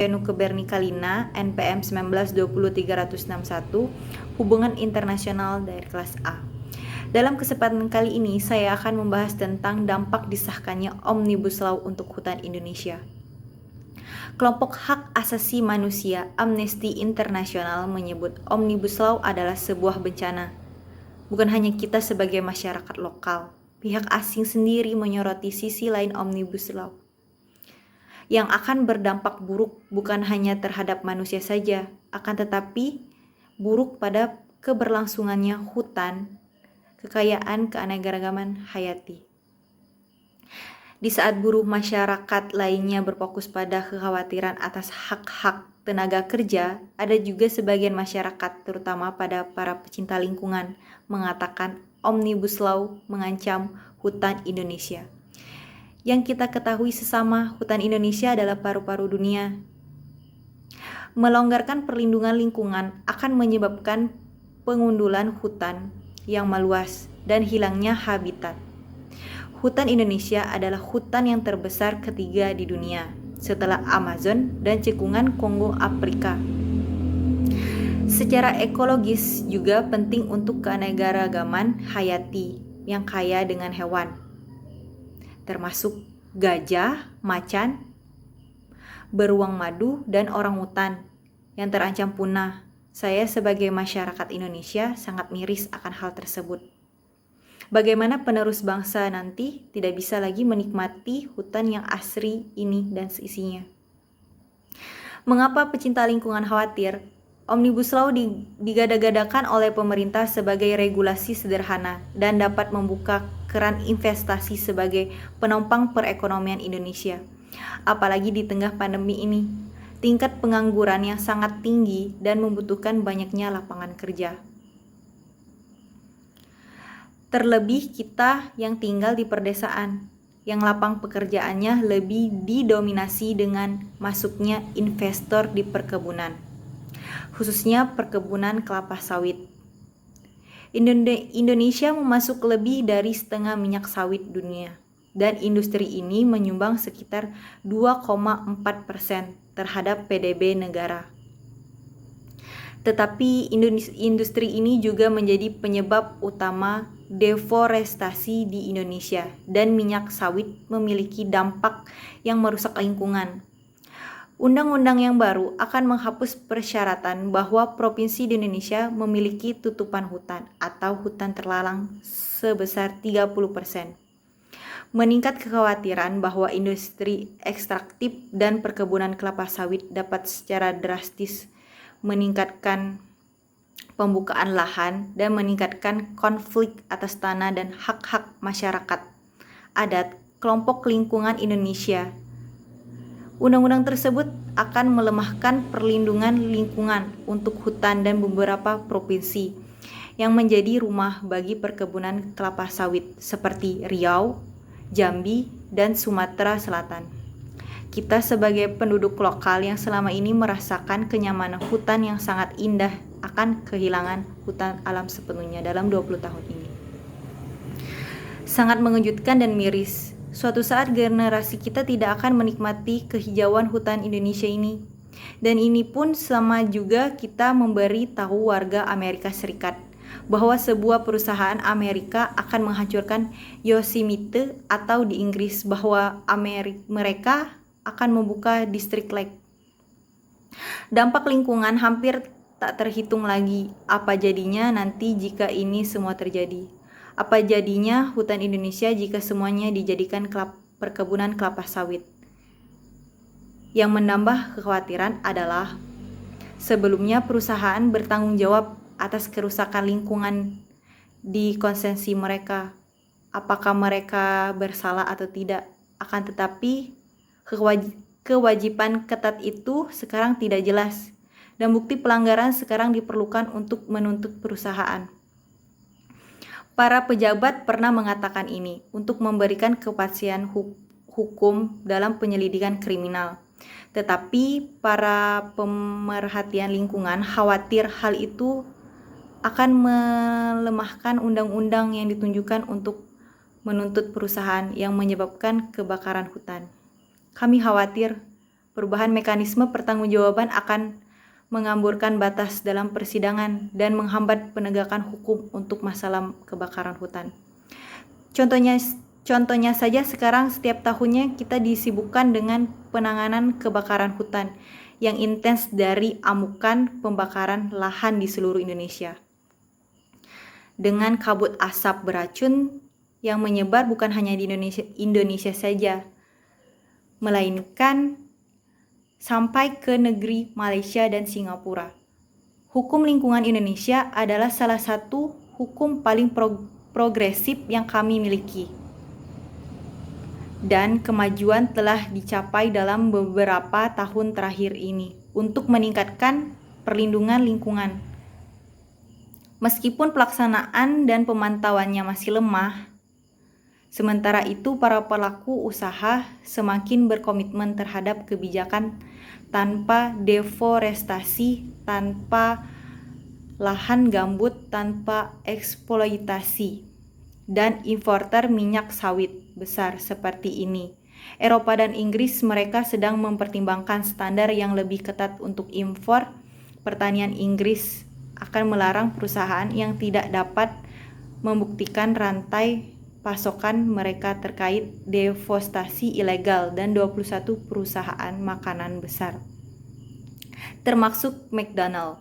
Nukebernikalina NPM 1920-361 Hubungan Internasional dari kelas A. Dalam kesempatan kali ini saya akan membahas tentang dampak disahkannya Omnibus Law untuk hutan Indonesia. Kelompok Hak Asasi Manusia Amnesty International menyebut Omnibus Law adalah sebuah bencana. Bukan hanya kita sebagai masyarakat lokal, pihak asing sendiri menyoroti sisi lain Omnibus Law yang akan berdampak buruk bukan hanya terhadap manusia saja, akan tetapi buruk pada keberlangsungannya hutan, kekayaan keanekaragaman hayati. Di saat buruh masyarakat lainnya berfokus pada kekhawatiran atas hak-hak tenaga kerja, ada juga sebagian masyarakat, terutama pada para pecinta lingkungan, mengatakan Omnibus Law mengancam hutan Indonesia. Yang kita ketahui sesama, hutan Indonesia adalah paru-paru dunia. Melonggarkan perlindungan lingkungan akan menyebabkan pengundulan hutan yang meluas dan hilangnya habitat. Hutan Indonesia adalah hutan yang terbesar ketiga di dunia, setelah Amazon dan cekungan Kongo Afrika. Secara ekologis juga penting untuk keanekaragaman hayati yang kaya dengan hewan, termasuk gajah, macan, beruang madu, dan orangutan yang terancam punah. Saya sebagai masyarakat Indonesia sangat miris akan hal tersebut. Bagaimana penerus bangsa nanti tidak bisa lagi menikmati hutan yang asri ini dan seisinya? Mengapa pecinta lingkungan khawatir? Omnibus Law digadang-gadangkan oleh pemerintah sebagai regulasi sederhana dan dapat membuka keran investasi sebagai penopang perekonomian Indonesia. Apalagi di tengah pandemi ini, tingkat pengangguran yang sangat tinggi dan membutuhkan banyaknya lapangan kerja. Terlebih kita yang tinggal di perdesaan, yang lapang pekerjaannya lebih didominasi dengan masuknya investor di perkebunan, khususnya perkebunan kelapa sawit. Indonesia memasuk lebih dari setengah minyak sawit dunia, dan industri ini menyumbang sekitar 2,4% terhadap PDB negara. Tetapi industri ini juga menjadi penyebab utama deforestasi di Indonesia, dan minyak sawit memiliki dampak yang merusak lingkungan. Undang-undang yang baru akan menghapus persyaratan bahwa provinsi di Indonesia memiliki tutupan hutan atau hutan terlarang sebesar 30%. Meningkat kekhawatiran bahwa industri ekstraktif dan perkebunan kelapa sawit dapat secara drastis meningkatkan pembukaan lahan dan meningkatkan konflik atas tanah dan hak-hak masyarakat adat kelompok lingkungan Indonesia. Undang-undang tersebut akan melemahkan perlindungan lingkungan untuk hutan dan beberapa provinsi yang menjadi rumah bagi perkebunan kelapa sawit seperti Riau, Jambi, dan Sumatera Selatan. Kita sebagai penduduk lokal yang selama ini merasakan kenyamanan hutan yang sangat indah akan kehilangan hutan alam sepenuhnya dalam 20 tahun ini. Sangat mengejutkan dan miris. Suatu saat generasi kita tidak akan menikmati kehijauan hutan Indonesia ini. Dan ini pun sama juga kita memberi tahu warga Amerika Serikat bahwa sebuah perusahaan Amerika akan menghancurkan Yosemite, atau di Inggris bahwa mereka akan membuka distrik lake. Dampak lingkungan hampir tak terhitung lagi. Apa jadinya nanti jika ini semua terjadi? Apa jadinya hutan Indonesia jika semuanya dijadikan perkebunan kelapa sawit? Yang menambah kekhawatiran adalah sebelumnya perusahaan bertanggung jawab atas kerusakan lingkungan di konsesi mereka. Apakah mereka bersalah atau tidak? Akan tetapi kewajiban ketat itu sekarang tidak jelas, dan bukti pelanggaran sekarang diperlukan untuk menuntut perusahaan. Para pejabat pernah mengatakan ini untuk memberikan kepastian hukum dalam penyelidikan kriminal. Tetapi para pemerhatian lingkungan khawatir hal itu akan melemahkan undang-undang yang ditunjukkan untuk menuntut perusahaan yang menyebabkan kebakaran hutan. Kami khawatir Perubahan mekanisme pertanggungjawaban akan mengamburkan batas dalam persidangan dan menghambat penegakan hukum untuk masalah kebakaran hutan. Contohnya saja sekarang setiap tahunnya kita disibukkan dengan penanganan kebakaran hutan yang intens dari amukan pembakaran lahan di seluruh Indonesia. Dengan kabut asap beracun yang menyebar bukan hanya di Indonesia saja, melainkan sampai ke negeri Malaysia dan Singapura. Hukum lingkungan Indonesia adalah salah satu hukum paling progresif yang kami miliki. Dan kemajuan telah dicapai dalam beberapa tahun terakhir ini untuk meningkatkan perlindungan lingkungan. Meskipun pelaksanaan dan pemantauannya masih lemah, sementara itu para pelaku usaha semakin berkomitmen terhadap kebijakan tanpa deforestasi, tanpa lahan gambut, tanpa eksploitasi, dan importer minyak sawit besar seperti ini. Eropa dan Inggris mereka sedang mempertimbangkan standar yang lebih ketat untuk impor. Pertanian Inggris akan melarang perusahaan yang tidak dapat membuktikan rantai pasokan mereka terkait deforestasi ilegal dan 21 perusahaan makanan besar, termasuk McDonald,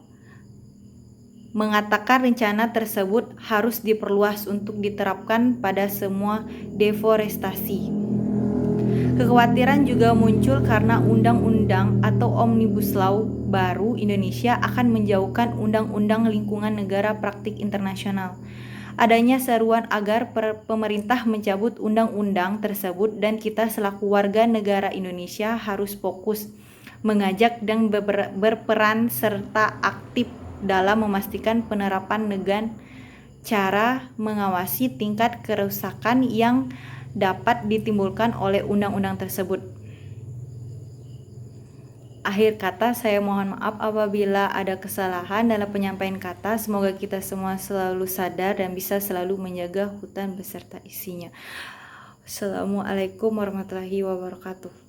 mengatakan rencana tersebut harus diperluas untuk diterapkan pada semua deforestasi. Kekhawatiran juga muncul karena undang-undang atau Omnibus Law baru Indonesia akan menjauhkan undang-undang lingkungan negara praktik internasional. Adanya seruan agar pemerintah mencabut undang-undang tersebut dan kita selaku warga negara Indonesia harus fokus mengajak dan berperan serta aktif dalam memastikan penerapan dengan cara mengawasi tingkat kerusakan yang dapat ditimbulkan oleh undang-undang tersebut. Akhir kata, saya mohon maaf apabila ada kesalahan dalam penyampaian kata. Semoga kita semua selalu sadar dan bisa selalu menjaga hutan beserta isinya. Assalamualaikum warahmatullahi wabarakatuh.